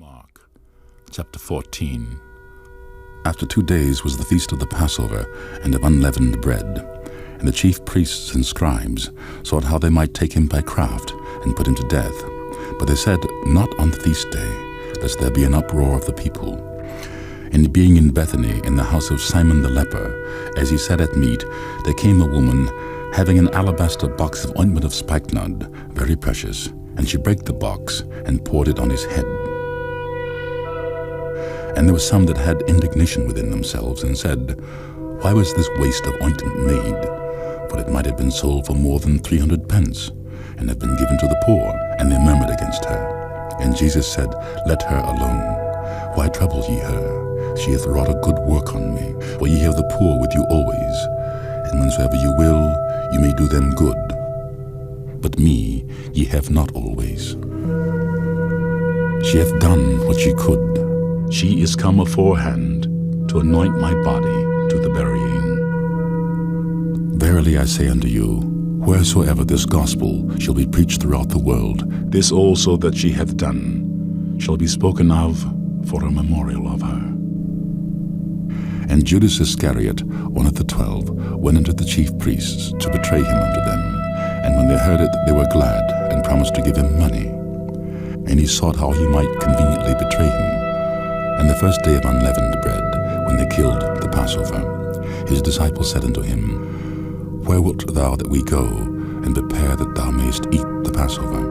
Mark, chapter 14. After 2 days was the feast of the Passover and of unleavened bread, and the chief priests and scribes sought how they might take him by craft and put him to death. But they said, Not on the feast day, lest there be an uproar of the people. And being in Bethany, in the house of Simon the leper, as he sat at meat, there came a woman having an alabaster box of ointment of spikenard, very precious, and she brake the box and poured it on his head. And there were some that had indignation within themselves, and said, Why was this waste of ointment made? For it might have been sold for more than 300 pence, and have been given to the poor. And they murmured against her. And Jesus said, Let her alone. Why trouble ye her? She hath wrought a good work on me. For ye have the poor with you always, and whensoever you will, you may do them good. But me ye have not always. She hath done what she could. She is come aforehand to anoint my body to the burying. Verily I say unto you, wheresoever this gospel shall be preached throughout the world, this also that she hath done shall be spoken of for a memorial of her. And Judas Iscariot, one of the 12, went unto the chief priests to betray him unto them. And when they heard it, they were glad, and promised to give him money. And he sought how he might conveniently betray him. And the first day of unleavened bread, when they killed the Passover, his disciples said unto him, Where wilt thou that we go, and prepare that thou mayest eat the Passover?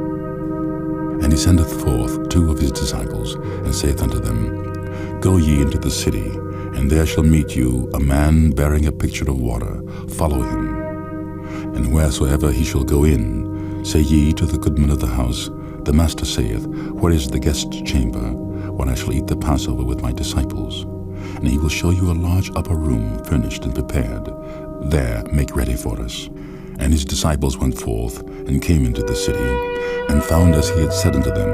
And he sendeth forth 2 of his disciples, and saith unto them, Go ye into the city, and there shall meet you a man bearing a pitcher of water. Follow him. And wheresoever he shall go in, say ye to the goodman of the house, The Master saith, Where is the guest's chamber, when I shall eat the Passover with my disciples? And he will show you a large upper room, furnished and prepared. There make ready for us. And his disciples went forth, and came into the city, and found as he had said unto them,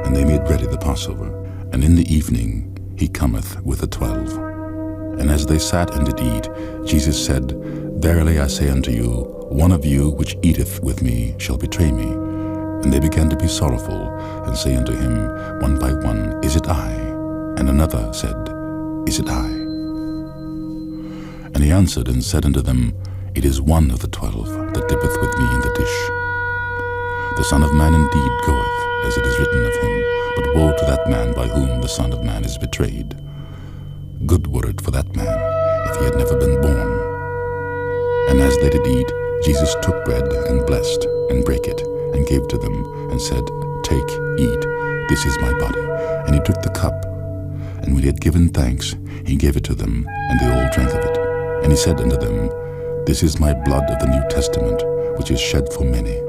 and they made ready the Passover. And in the evening he cometh with the 12. And as they sat and did eat, Jesus said, Verily I say unto you, one of you which eateth with me shall betray me. And they began to be sorrowful, and say unto him one by one, Is it I? And another said, Is it I? And he answered and said unto them, It is one of the 12 that dippeth with me in the dish. The Son of Man indeed goeth, as it is written of him, but woe to that man by whom the Son of Man is betrayed. Good were it for that man, if he had never been born. And as they did eat, Jesus took bread, and blessed, and brake it, and gave to them, and said, Take, eat, this is my body. And he took the cup, and when he had given thanks, he gave it to them, and they all drank of it. And he said unto them, This is my blood of the New Testament, which is shed for many.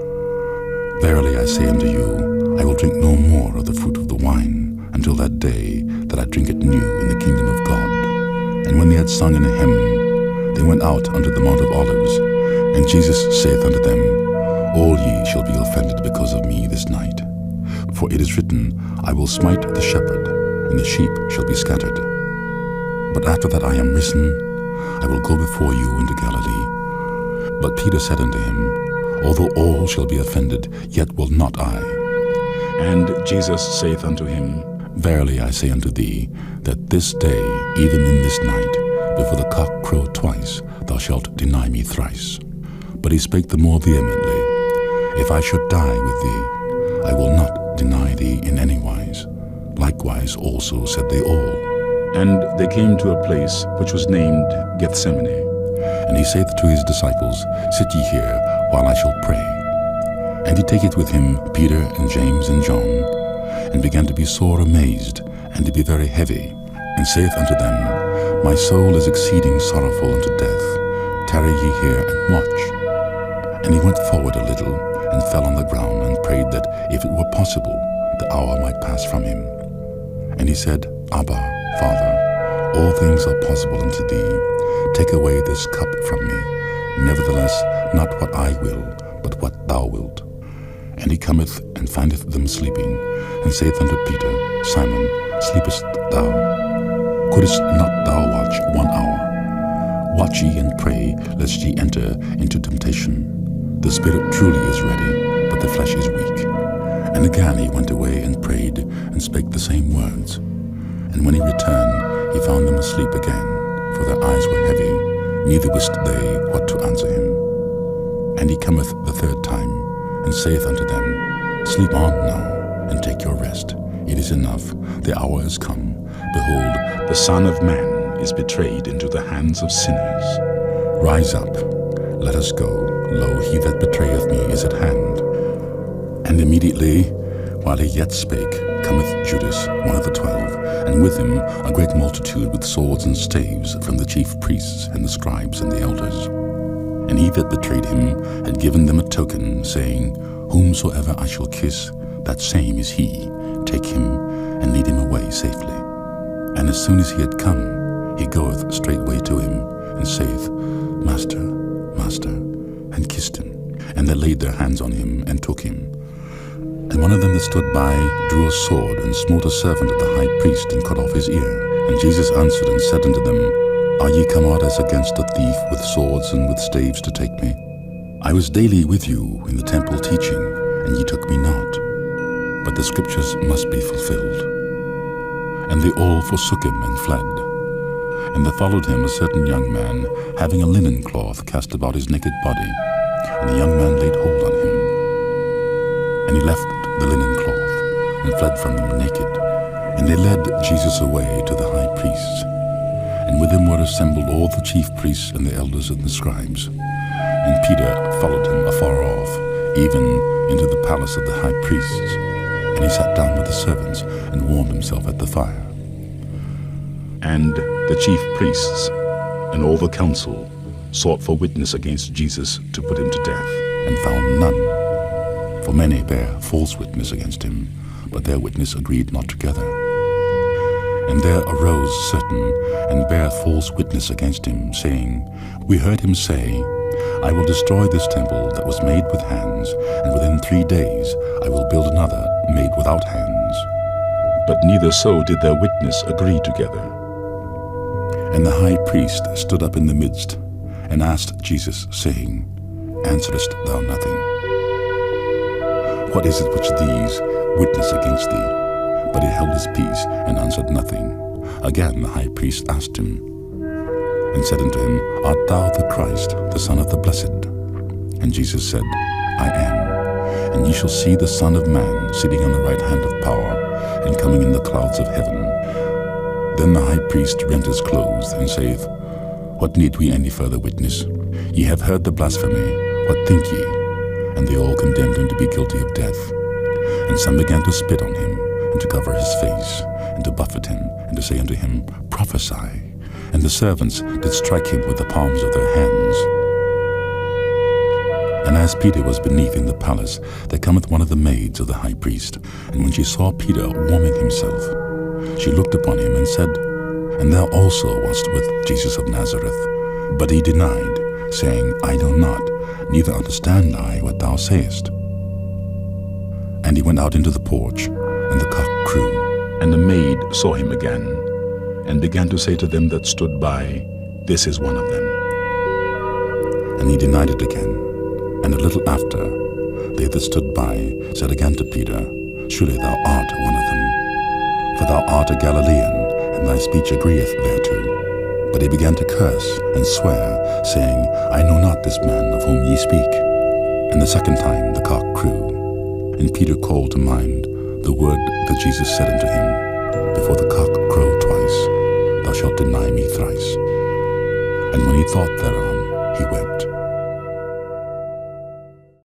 Verily I say unto you, I will drink no more of the fruit of the wine, until that day that I drink it new in the kingdom of God. And when they had sung an hymn, they went out unto the Mount of Olives. And Jesus saith unto them, All ye shall be offended because of me this night. For it is written, I will smite the shepherd, and the sheep shall be scattered. But after that I am risen, I will go before you into Galilee. But Peter said unto him, Although all shall be offended, yet will not I. And Jesus saith unto him, Verily I say unto thee, that this day, even in this night, before the cock crow twice, thou shalt deny me thrice. But he spake the more vehemently, If I should die with thee, I will not deny thee in any wise. Likewise also said they all. And they came to a place which was named Gethsemane. And he saith to his disciples, Sit ye here, while I shall pray. And he taketh with him Peter and James and John, and began to be sore amazed, and to be very heavy, and saith unto them, My soul is exceeding sorrowful unto death. Tarry ye here and watch. And he went forward a little, and fell on the ground, and prayed that, if it were possible, the hour might pass from him. And he said, Abba, Father, all things are possible unto thee. Take away this cup from me. Nevertheless, not what I will, but what thou wilt. And he cometh and findeth them sleeping, and saith unto Peter, Simon, sleepest thou? Couldest not thou watch 1 hour? Watch ye and pray, lest ye enter into temptation. The spirit truly is ready, but the flesh is weak. And again he went away and prayed, and spake the same words. And when he returned, he found them asleep again, for their eyes were heavy, neither wist they what to answer him. And he cometh the third time, and saith unto them, Sleep on now, and take your rest. It is enough, the hour is come. Behold, the Son of Man is betrayed into the hands of sinners. Rise up, let us go. Lo, he that betrayeth me is at hand. And immediately, while he yet spake, cometh Judas, one of the 12, and with him a great multitude with swords and staves from the chief priests and the scribes and the elders. And he that betrayed him had given them a token, saying, Whomsoever I shall kiss, that same is he. Take him, and lead him away safely. And as soon as he had come, he goeth straightway to him, and saith, Master, Master, and kissed him. And they laid their hands on him, and took him. And one of them that stood by drew a sword, and smote a servant of the high priest, and cut off his ear. And Jesus answered and said unto them, Are ye come out as against a thief with swords and with staves to take me? I was daily with you in the temple teaching, and ye took me not. But the scriptures must be fulfilled. And they all forsook him and fled. And there followed him a certain young man, having a linen cloth cast about his naked body. And the young man laid hold on him. And he left the linen cloth, and fled from them naked. And they led Jesus away to the high priest. And with him were assembled all the chief priests and the elders and the scribes. And Peter followed him afar off, even into the palace of the high priests. And he sat down with the servants, and warmed himself at the fire. And the chief priests and all the council sought for witness against Jesus to put him to death, and found none. For many bare false witness against him, but their witness agreed not together. And there arose certain, and bare false witness against him, saying, We heard him say, I will destroy this temple that was made with hands, and within 3 days I will build another made without hands. But neither so did their witness agree together. And the high priest stood up in the midst, and asked Jesus, saying, Answerest thou nothing? What is it which these witness against thee? But he held his peace, and answered nothing. Again the high priest asked him, and said unto him, Art thou the Christ, the Son of the Blessed? And Jesus said, I am. And ye shall see the Son of Man sitting on the right hand of power, and coming in the clouds of heaven. Then the high priest rent his clothes, and saith, What need we any further witness? Ye have heard the blasphemy. What think ye? And they all condemned him to be guilty of death. And some began to spit on him, and to cover his face, and to buffet him, and to say unto him, Prophesy. And the servants did strike him with the palms of their hands. And as Peter was beneath in the palace, there cometh one of the maids of the high priest. And when she saw Peter warming himself, she looked upon him and said, And thou also wast with Jesus of Nazareth. But he denied, saying, I know not, neither understand I what thou sayest. And he went out into the porch, and the cock crew. And the maid saw him again, and began to say to them that stood by, This is one of them. And he denied it again. And a little after, they that stood by said again to Peter, Surely thou art one of them. For thou art a Galilean, and thy speech agreeth thereto. But he began to curse and swear, saying, I know not this man of whom ye speak. And the second time the cock crew. And Peter called to mind the word that Jesus said unto him, Before the cock crow twice, thou shalt deny me thrice. And when he thought thereon, he wept.